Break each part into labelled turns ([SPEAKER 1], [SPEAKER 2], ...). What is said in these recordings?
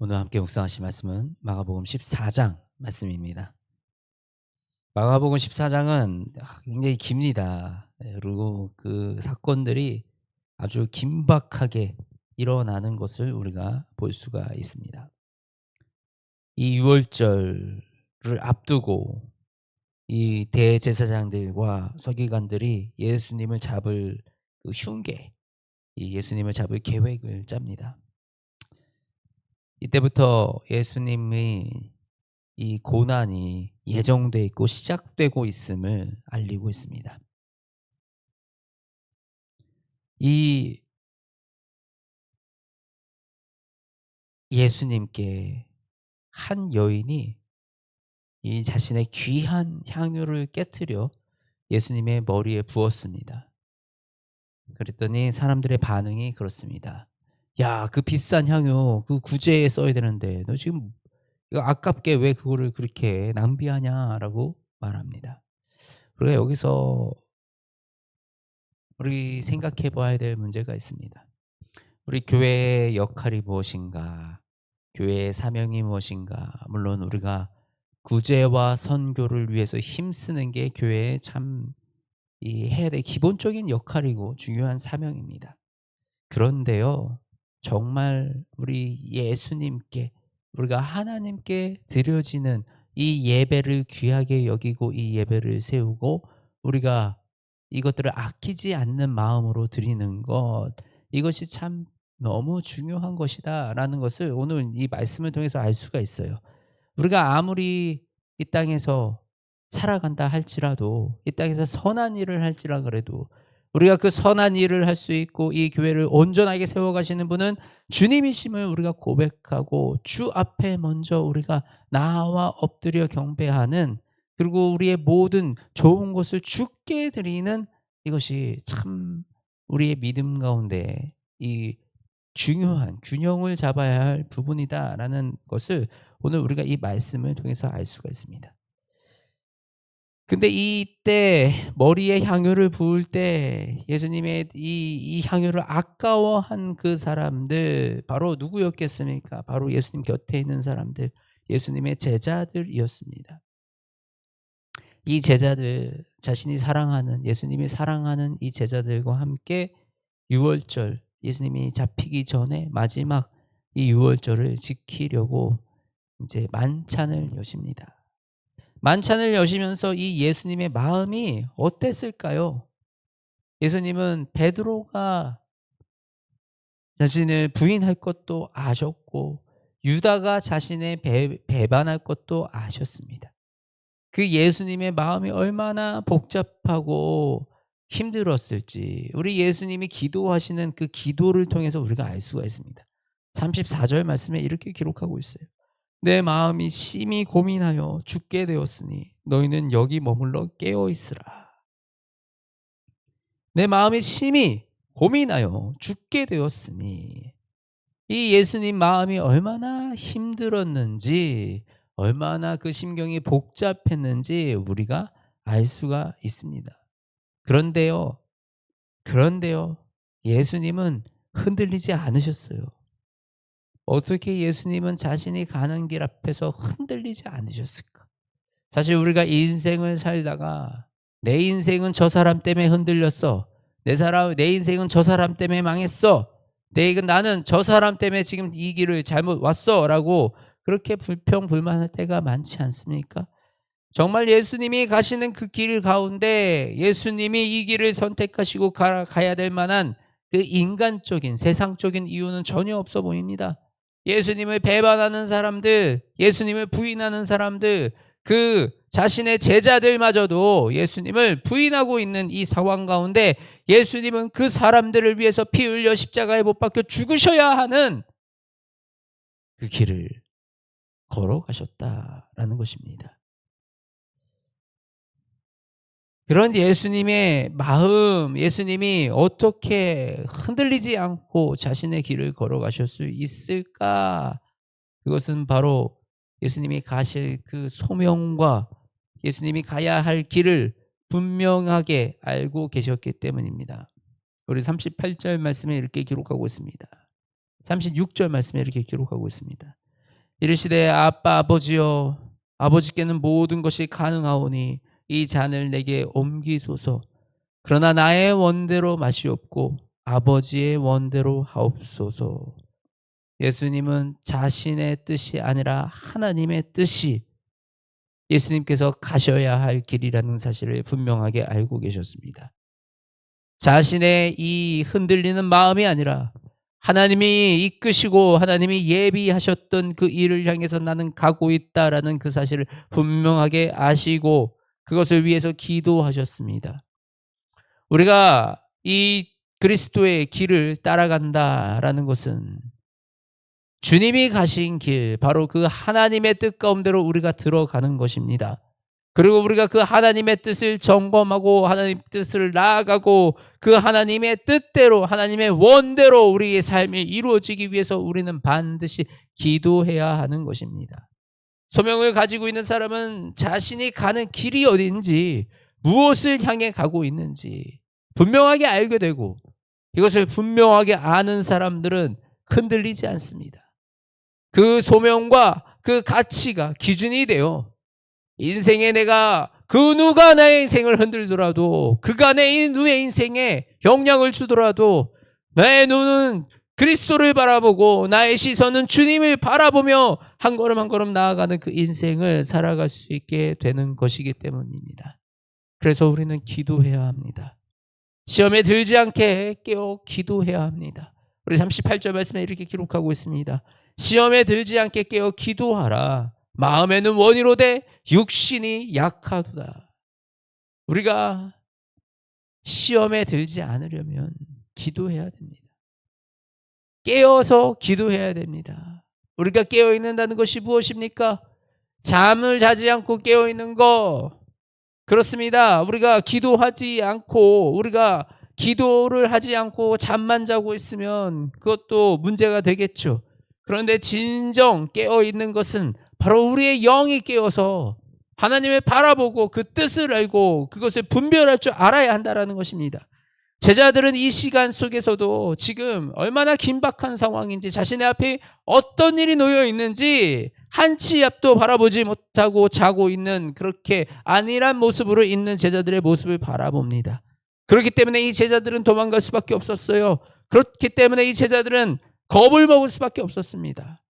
[SPEAKER 1] 오늘 함께 묵상하실 말씀은 마가복음 14장 말씀입니다. 마가복음 14장은 굉장히 깁니다. 그리고 그 사건들이 아주 긴박하게 일어나는 것을 우리가 볼 수가 있습니다. 이 유월절을 앞두고 이 대제사장들과 서기관들이 예수님을 잡을 그 흉계, 이 예수님을 잡을 계획을 짭니다. 이때부터 예수님의 이 고난이 예정돼 있고 시작되고 있음을 알리고 있습니다. 이 예수님께 한 여인이 이 자신의 귀한 향유를 깨뜨려 예수님의 머리에 부었습니다. 그랬더니 사람들의 반응이 그렇습니다. 야, 그 비싼 향유 그 구제에 써야 되는데 너 지금 이거 아깝게 왜 그거를 그렇게 낭비하냐라고 말합니다. 우리가 여기서 우리 생각해 봐야 될 문제가 있습니다. 우리 교회의 역할이 무엇인가? 교회의 사명이 무엇인가? 물론 우리가 구제와 선교를 위해서 힘쓰는 게 교회의 참 해야 될 기본적인 역할이고 중요한 사명입니다. 그런데요, 정말 우리 예수님께, 우리가 하나님께 드려지는 이 예배를 귀하게 여기고 이 예배를 세우고 우리가 이것들을 아끼지 않는 마음으로 드리는 것, 이것이 참 너무 중요한 것이다라는 것을 오늘 이 말씀을 통해서 알 수가 있어요. 우리가 아무리 이 땅에서 살아간다 할지라도, 이 땅에서 선한 일을 할지라 그래도 우리가 그 선한 일을 할 수 있고 이 교회를 온전하게 세워가시는 분은 주님이심을 우리가 고백하고 주 앞에 먼저 우리가 나와 엎드려 경배하는, 그리고 우리의 모든 좋은 것을 주께 드리는, 이것이 참 우리의 믿음 가운데 이 중요한 균형을 잡아야 할 부분이다라는 것을 오늘 우리가 이 말씀을 통해서 알 수가 있습니다. 근데 이때 머리에 향유를 부을 때 예수님의 이 향유를 아까워한 그 사람들 바로 누구였겠습니까? 바로 예수님 곁에 있는 사람들, 예수님의 제자들이었습니다. 이 제자들, 자신이 사랑하는, 예수님이 사랑하는 이 제자들과 함께 유월절, 예수님이 잡히기 전에 마지막 이 유월절을 지키려고 이제 만찬을 여십니다. 만찬을 여시면서 이 예수님의 마음이 어땠을까요? 예수님은 베드로가 자신을 부인할 것도 아셨고 유다가 자신의 배반할 것도 아셨습니다. 그 예수님의 마음이 얼마나 복잡하고 힘들었을지 우리 예수님이 기도하시는 그 기도를 통해서 우리가 알 수가 있습니다. 34절 말씀에 이렇게 기록하고 있어요. 내 마음이 심히 고민하여 죽게 되었으니 너희는 여기 머물러 깨어 있으라. 내 마음이 심히 고민하여 죽게 되었으니, 이 예수님 마음이 얼마나 힘들었는지, 얼마나 그 심경이 복잡했는지 우리가 알 수가 있습니다. 그런데요, 그런데요, 예수님은 흔들리지 않으셨어요. 어떻게 예수님은 자신이 가는 길 앞에서 흔들리지 않으셨을까? 사실 우리가 인생을 살다가 내 인생은 저 사람 때문에 흔들렸어. 내 인생은 저 사람 때문에 망했어. 나는 저 사람 때문에 지금 이 길을 잘못 왔어라고 그렇게 불평불만할 때가 많지 않습니까? 정말 예수님이 가시는 그 길 가운데 예수님이 이 길을 선택하시고 가야 될 만한 그 인간적인 세상적인 이유는 전혀 없어 보입니다. 예수님을 배반하는 사람들, 예수님을 부인하는 사람들, 그 자신의 제자들마저도 예수님을 부인하고 있는 이 상황 가운데 예수님은 그 사람들을 위해서 피 흘려 십자가에 못 박혀 죽으셔야 하는 그 길을 걸어가셨다라는 것입니다. 그런 예수님의 마음, 예수님이 어떻게 흔들리지 않고 자신의 길을 걸어가실 수 있을까? 그것은 바로 예수님이 가실 그 소명과 예수님이 가야 할 길을 분명하게 알고 계셨기 때문입니다. 우리 38절 말씀에 이렇게 기록하고 있습니다. 36절 말씀에 이렇게 기록하고 있습니다. 이르시되 아빠 아버지여, 아버지께는 모든 것이 가능하오니 이 잔을 내게 옮기소서. 그러나 나의 원대로 마시옵고 아버지의 원대로 하옵소서. 예수님은 자신의 뜻이 아니라 하나님의 뜻이 예수님께서 가셔야 할 길이라는 사실을 분명하게 알고 계셨습니다. 자신의 이 흔들리는 마음이 아니라 하나님이 이끄시고 하나님이 예비하셨던 그 일을 향해서 나는 가고 있다라는 그 사실을 분명하게 아시고 그것을 위해서 기도하셨습니다. 우리가 이 그리스도의 길을 따라간다라는 것은 주님이 가신 길, 바로 그 하나님의 뜻 가운데로 우리가 들어가는 것입니다. 그리고 우리가 그 하나님의 뜻을 점검하고 하나님의 뜻을 나아가고 그 하나님의 뜻대로 하나님의 원대로 우리의 삶이 이루어지기 위해서 우리는 반드시 기도해야 하는 것입니다. 소명을 가지고 있는 사람은 자신이 가는 길이 어딘지, 무엇을 향해 가고 있는지 분명하게 알게 되고, 이것을 분명하게 아는 사람들은 흔들리지 않습니다. 그 소명과 그 가치가 기준이 돼요. 인생에 내가 그 누가 나의 인생을 흔들더라도, 그가 내 누의 인생에 영향을 주더라도 나의 눈은 그리스도를 바라보고 나의 시선은 주님을 바라보며 한 걸음 한 걸음 나아가는 그 인생을 살아갈 수 있게 되는 것이기 때문입니다. 그래서 우리는 기도해야 합니다. 시험에 들지 않게 깨어 기도해야 합니다. 우리 38절 말씀에 이렇게 기록하고 있습니다. 시험에 들지 않게 깨어 기도하라. 마음에는 원이로되 육신이 약하도다. 우리가 시험에 들지 않으려면 기도해야 됩니다. 깨어서 기도해야 됩니다. 우리가 깨어 있는다는 것이 무엇입니까? 잠을 자지 않고 깨어 있는 거. 그렇습니다. 우리가 기도하지 않고, 우리가 기도를 하지 않고 잠만 자고 있으면 그것도 문제가 되겠죠. 그런데 진정 깨어 있는 것은 바로 우리의 영이 깨어서 하나님을 바라보고 그 뜻을 알고 그것을 분별할 줄 알아야 한다는 것입니다. 제자들은 이 시간 속에서도 지금 얼마나 긴박한 상황인지, 자신의 앞에 어떤 일이 놓여 있는지 한 치 앞도 바라보지 못하고 자고 있는, 그렇게 안일한 모습으로 있는 제자들의 모습을 바라봅니다. 그렇기 때문에 이 제자들은 도망갈 수밖에 없었어요. 그렇기 때문에 이 제자들은 겁을 먹을 수밖에 없었습니다.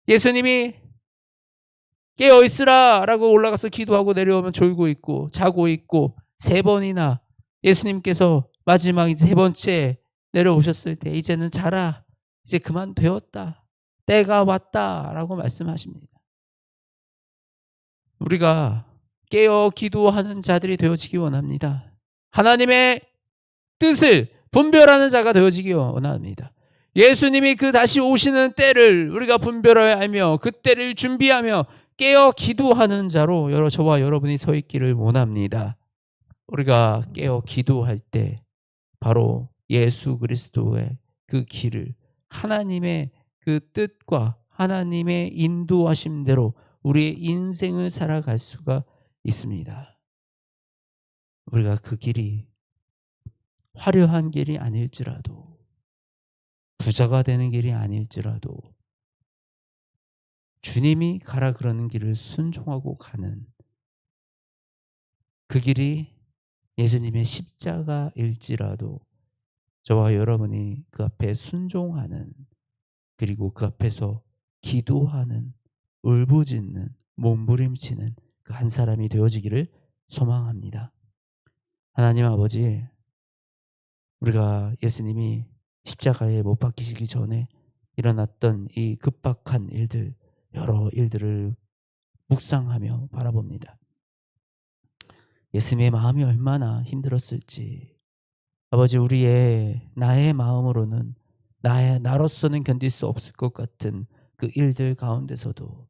[SPEAKER 1] 예수님이 깨어있으라 라고 올라가서 기도하고 내려오면 졸고 있고 자고 있고, 3번이나 예수님께서 마지막 이제 3번째 내려오셨을 때 이제는 자라, 이제 그만 되었다, 때가 왔다 라고 말씀하십니다. 우리가 깨어 기도하는 자들이 되어지기 원합니다. 하나님의 뜻을 분별하는 자가 되어지기 원합니다. 예수님이 그 다시 오시는 때를 우리가 분별하여 알며 그 때를 준비하며 깨어 기도하는 자로 저와 여러분이 서 있기를 원합니다. 우리가 깨어 기도할 때 바로 예수 그리스도의 그 길을, 하나님의 그 뜻과 하나님의 인도하심대로 우리의 인생을 살아갈 수가 있습니다. 우리가 그 길이 화려한 길이 아닐지라도, 부자가 되는 길이 아닐지라도 주님이 가라 그러는 길을 순종하고 가는 그 길이 예수님의 십자가일지라도 저와 여러분이 그 앞에 순종하는, 그리고 그 앞에서 기도하는, 울부짖는, 몸부림치는 그 한 사람이 되어지기를 소망합니다. 하나님 아버지, 우리가 예수님이 십자가에 못 박히시기 전에 일어났던 이 급박한 일들, 여러 일들을 묵상하며 바라봅니다. 예수님의 마음이 얼마나 힘들었을지. 아버지, 나의 마음으로는 나로서는 견딜 수 없을 것 같은 그 일들 가운데서도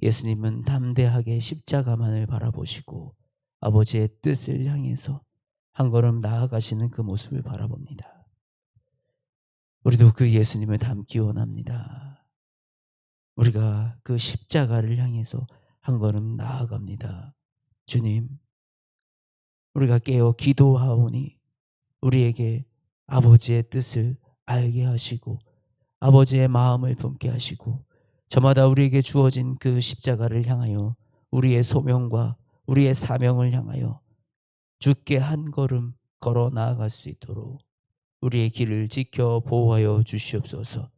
[SPEAKER 1] 예수님은 담대하게 십자가만을 바라보시고 아버지의 뜻을 향해서 한 걸음 나아가시는 그 모습을 바라봅니다. 우리도 그 예수님을 닮기 원합니다. 우리가 그 십자가를 향해서 한 걸음 나아갑니다. 주님, 우리가 깨어 기도하오니 우리에게 아버지의 뜻을 알게 하시고 아버지의 마음을 품게 하시고 저마다 우리에게 주어진 그 십자가를 향하여 우리의 소명과 우리의 사명을 향하여 주께 한 걸음 걸어 나아갈 수 있도록 우리의 길을 지켜 보호하여 주시옵소서.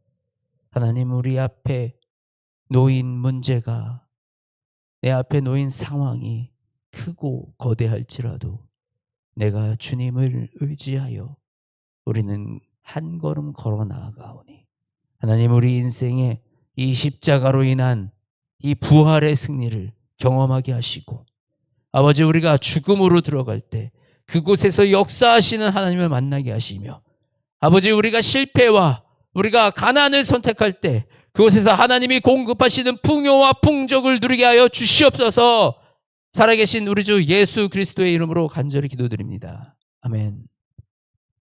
[SPEAKER 1] 하나님, 우리 앞에 놓인 문제가, 내 앞에 놓인 상황이 크고 거대할지라도 내가 주님을 의지하여 우리는 한 걸음 걸어 나아가오니 하나님, 우리 인생에 이 십자가로 인한 이 부활의 승리를 경험하게 하시고 아버지, 우리가 죽음으로 들어갈 때 그곳에서 역사하시는 하나님을 만나게 하시며 아버지, 우리가 실패와 우리가 가난을 선택할 때 그곳에서 하나님이 공급하시는 풍요와 풍족을 누리게 하여 주시옵소서. 살아계신 우리 주 예수 그리스도의 이름으로 간절히 기도드립니다. 아멘.